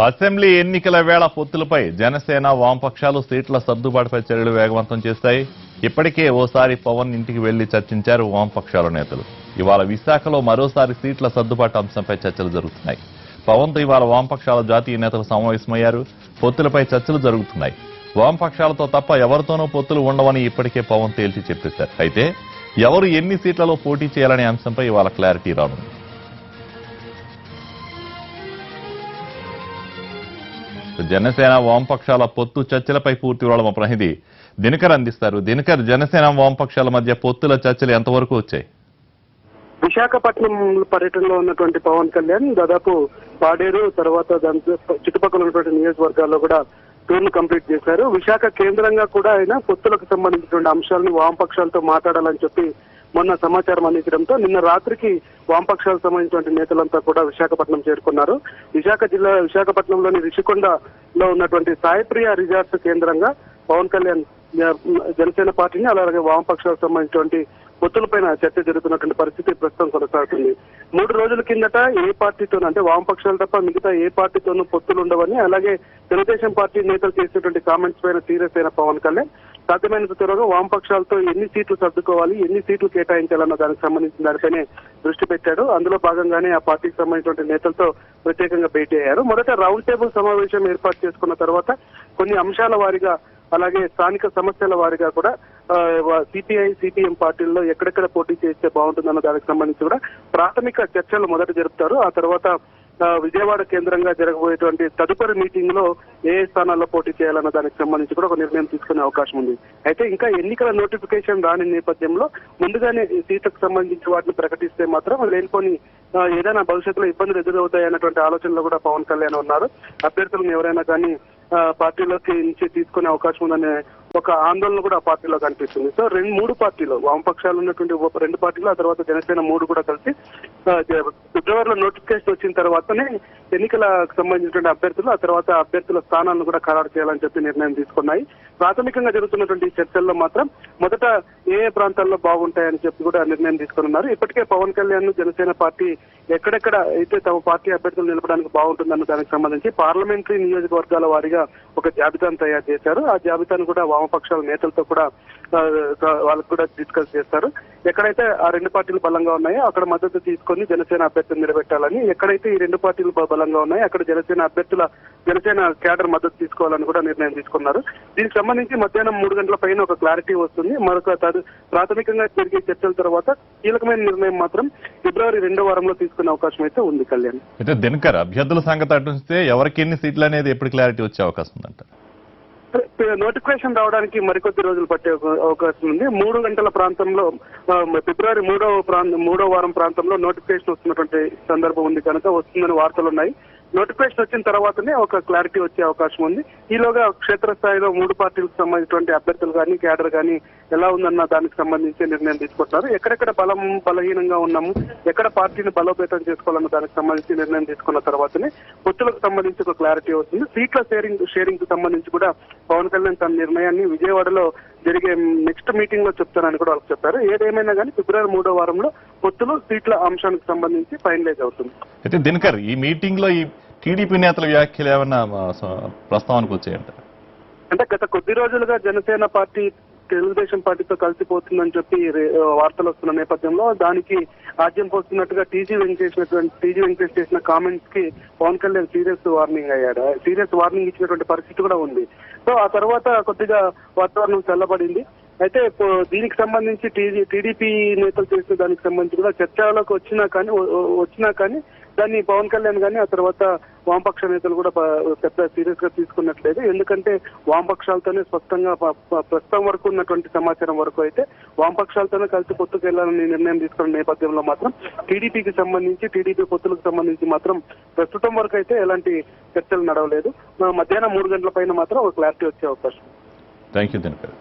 Assembly ఎన్నికల వేళ పొత్తులపై జనసేన వామపక్షాలు సీట్ల సర్దుబాటుపై చర్యలు వేగవంతం చేస్తాయి. ఇప్పటికే ఓసారి పవన్ ఇంటికి వెళ్లి చర్చించారు వామపక్షాల నేతలు. ఇవాళ విశాఖలో మరోసారి సీట్ల సర్దుబాటు అంశంపై చర్చలు జరుగుతున్నాయి. పవన్తో ఇవాళ వామపక్షాల జాతీయ నేతలు సమావేశమయ్యారు. పొత్తులపై చర్చలు జరుగుతున్నాయి. వామపక్షాలతో తప్ప ఎవరితోనూ పొత్తులు ఉండవని ఇప్పటికే పవన్ తేల్చి చెప్పేశారు. అయితే ఎవరు ఎన్ని సీట్లలో పోటీ చేయాలనే అంశంపై ఇవాళ క్లారిటీ రానుంది. జనసేన వామపక్షాల పొత్తు చర్చలపై పూర్తి వివరాలు మా ప్రతినిధి దినకర్ అందిస్తారు. దినకర్, జనసేన వామపక్షాల మధ్య పొత్తుల చర్చలు ఎంతవరకు వచ్చాయి? విశాఖపట్నం పర్యటనలో ఉన్నటువంటి పవన్ కళ్యాణ్ దాదాపు పాడేరు తర్వాత దాని చుట్టుపక్కల ఉన్నటువంటి నియోజకవర్గాల్లో కూడా టూర్ను కంప్లీట్ చేశారు. విశాఖ కేంద్రంగా కూడా ఆయన పొత్తులకు సంబంధించినటువంటి అంశాలను వామపక్షాలతో మాట్లాడాలని చెప్పి మొన్న సమాచారం అందించడంతో నిన్న రాత్రికి వామపక్షాలకు సంబంధించిన నేతలంతా కూడా విశాఖపట్నం చేరుకున్నారు. విశాఖపట్నంలోని రిషికొండలో ఉన్నటువంటి సాయిప్రియ రిసార్ట్స్ కేంద్రంగా పవన్ కళ్యాణ్ జనసేన పార్టీని అలాగే వామపక్షాలకు సంబంధించినటువంటి పొత్తులపైన చర్చ జరుగుతున్నటువంటి పరిస్థితి ప్రస్తుతం కొనసాగుతుంది. 3 రోజుల కిందట ఏ పార్టీతోనూ అంటే వామపక్షాలు తప్ప మిగతా ఏ పార్టీతోనూ పొత్తులు ఉండవని అలాగే తెలుగుదేశం పార్టీ నేతలు చేసినటువంటి కామెంట్స్ పైన సీరియస్ అయిన పవన్ కళ్యాణ్ సాధ్యమైనంత త్వరగా వామపక్షాలతో ఎన్ని సీట్లు సర్దుకోవాలి, ఎన్ని సీట్లు కేటాయించాలన్న దానికి సంబంధించిన దానిపైనే దృష్టి పెట్టాడు. అందులో భాగంగానే ఆ పార్టీకి సంబంధించిన నేతలతో ప్రత్యేకంగా భేటీ అయ్యారు. మొదట రౌండ్ టేబుల్ సమావేశం ఏర్పాటు చేసుకున్న తర్వాత కొన్ని అంశాల వారీగా అలాగే స్థానిక సమస్యల వారీగా కూడా సిపిఐ సిపిఎం పార్టీల్లో ఎక్కడెక్కడ పోటీ చేస్తే బాగుంటుందన్న దానికి సంబంధించి కూడా ప్రాథమిక చర్చలు మొదట జరుపుతారు. ఆ తర్వాత విజయవాడ కేంద్రంగా జరగబోయేటువంటి తదుపరి మీటింగ్ లో ఏ స్థానాల్లో పోటీ చేయాలన్న దానికి సంబంధించి కూడా ఒక నిర్ణయం తీసుకునే అవకాశం ఉంది. అయితే ఇంకా ఎన్నికల నోటిఫికేషన్ రాని నేపథ్యంలో ముందుగానే సీట్లకు సంబంధించి వాటిని ప్రకటిస్తే మాత్రం లేనిపోని ఏదైనా భవిష్యత్తులో ఇబ్బందులు ఎదురవుతాయన్నటువంటి ఆలోచనలో కూడా పవన్ కళ్యాణ్ ఉన్నారు. అభ్యర్థులను ఎవరైనా కానీ పార్టీలోకి నుంచి తీసుకునే అవకాశం ఉందనే ఒక ఆందోళన కూడా ఆ పార్టీలో కనిపిస్తుంది. సో 3 పార్టీలు వామపక్షాలు ఉన్నటువంటి 2 పార్టీలు ఆ తర్వాత జనసేన 3 కూడా కలిసి ఫిబ్రవరిలో నోటిఫికేషన్ వచ్చిన తర్వాతనే ఎన్నికలకు సంబంధించినటువంటి అభ్యర్థులు ఆ తర్వాత అభ్యర్థుల స్థానాలను కూడా ఖరారు చేయాలని చెప్పి నిర్ణయం తీసుకున్నాయి. ప్రాథమికంగా జరుగుతున్నటువంటి చర్చల్లో మాత్రం మొదట ఏ ప్రాంతాల్లో బాగుంటాయని చెప్పి కూడా నిర్ణయం తీసుకున్నారు. ఇప్పటికే పవన్ కళ్యాణ్ జనసేన పార్టీ ఎక్కడెక్కడ అయితే తమ పార్టీ అభ్యర్థులు నిలపడానికి బాగుంటుందన్న దానికి సంబంధించి పార్లమెంటరీ నియోజకవర్గాల వారీగా ఒక జాబితాను తయారు చేశారు. ఆ జాబితాను కూడా వామపక్షాల నేతలతో కూడా వాళ్ళకు కూడా డిస్కస్ చేస్తారు. ఎక్కడైతే ఆ 2 పార్టీలు బలంగా ఉన్నాయో అక్కడ మద్దతు తీసుకొని జనసేన అభ్యర్థులు నిలబెట్టాలని, ఎక్కడైతే ఈ 2 పార్టీలు బలంగా ఉన్నాయో అక్కడ జనసేన క్యాడర్ మద్దతు తీసుకోవాలని కూడా నిర్ణయం తీసుకున్నారు. దీనికి సంబంధించి మధ్యాహ్నం 3 గంటల పైన ఒక క్లారిటీ వస్తుంది. మరొక ప్రాథమికంగా జరిగే చర్చల తర్వాత కీలకమైన నిర్ణయం మాత్రం ఫిబ్రవరి 2వ వారంలో తీసుకునే అవకాశం అయితే ఉంది. కళ్యాణ్, అయితే దినకర్, అభ్యర్థుల సంగతి అటుంచితే ఎవరికి ఎన్ని సీట్లు అనేది ఎప్పుడు క్లారిటీ వచ్చే అవకాశం ఉందంట? నోటిఫికేషన్ రావడానికి మరికొద్ది రోజులు పట్టే అవకాశం ఉంది. 3 గంటల ప్రాంతంలో ఫిబ్రవరి 3వ వారం ప్రాంతంలో నోటిఫికేషన్ వస్తున్నటువంటి సందర్భం ఉంది కనుక వస్తుందని వార్తలు ఉన్నాయి. నోటిఫికేషన్ వచ్చిన తర్వాతనే ఒక క్లారిటీ వచ్చే అవకాశం ఉంది. ఈలోగా క్షేత్రస్థాయిలో 3 పార్టీలకు సంబంధించినటువంటి అభ్యర్థులు కానీ క్యాడర్ కానీ ఎలా ఉందన్న దానికి సంబంధించి నిర్ణయం తీసుకుంటున్నారు. ఎక్కడెక్కడ బలహీనంగా ఉన్నాము, ఎక్కడ పార్టీని బలోపేతం చేసుకోవాలన్న దానికి సంబంధించి నిర్ణయం తీసుకున్న తర్వాతనే పొత్తులకు సంబంధించి ఒక క్లారిటీ వస్తుంది. సీట్ల షేరింగ్ కు సంబంధించి కూడా పవన్ కళ్యాణ్ తన నిర్ణయాన్ని విజయవాడలో జరిగే నెక్స్ట్ మీటింగ్ లో చెప్తానని కూడా వాళ్ళకి చెప్పారు. ఏదేమైనా కానీ ఫిబ్రవరి 3వ వారంలో పొత్తులు సీట్ల అంశానికి సంబంధించి ఫైనలైజ్ అవుతుంది. అయితే దినకర్, ఈ మీటింగ్ లో ఈ టీడీపీ నేతల వ్యాఖ్యలు ఏమన్నా ప్రస్తావనకు వచ్చాయంట? అంటే గత కొద్ది రోజులుగా జనసేన పార్టీ తెలుగుదేశం పార్టీతో కలిసిపోతుందని చెప్పి వార్తలు వస్తున్న నేపథ్యంలో దానికి ఆద్యం పోస్తున్నట్టుగా టీజీ వెంకటేష్ చేసిన కామెంట్స్ కి పవన్ కళ్యాణ్ సీరియస్ వార్నింగ్ ఇచ్చినటువంటి పరిస్థితి కూడా ఉంది. సో ఆ తర్వాత కొద్దిగా వాతావరణం చల్లబడింది. అయితే దీనికి సంబంధించి టీడీపీ నేతలు చేసిన దానికి సంబంధించి కూడా చర్చలోకి వచ్చినా కానీ దాన్ని పవన్ కళ్యాణ్ కానీ ఆ తర్వాత వామపక్ష నేతలు కూడా పెద్ద సీరియస్ గా తీసుకున్నట్లేదు. ఎందుకంటే వామపక్షాలతోనే స్పష్టంగా ప్రస్తుతం వరకు ఉన్నటువంటి సమాచారం వరకు అయితే వామపక్షాలతోనే కలిసి పొత్తుకు వెళ్లాలని నిర్ణయం తీసుకున్న నేపథ్యంలో మాత్రం టీడీపీ పొత్తులకు సంబంధించి మాత్రం ప్రస్తుతం వరకు అయితే ఎలాంటి చర్చలు నడవలేదు. మధ్యాహ్నం 3 గంటల పైన మాత్రం ఒక క్లారిటీ వచ్చే అవకాశం. Thank you Dinakar.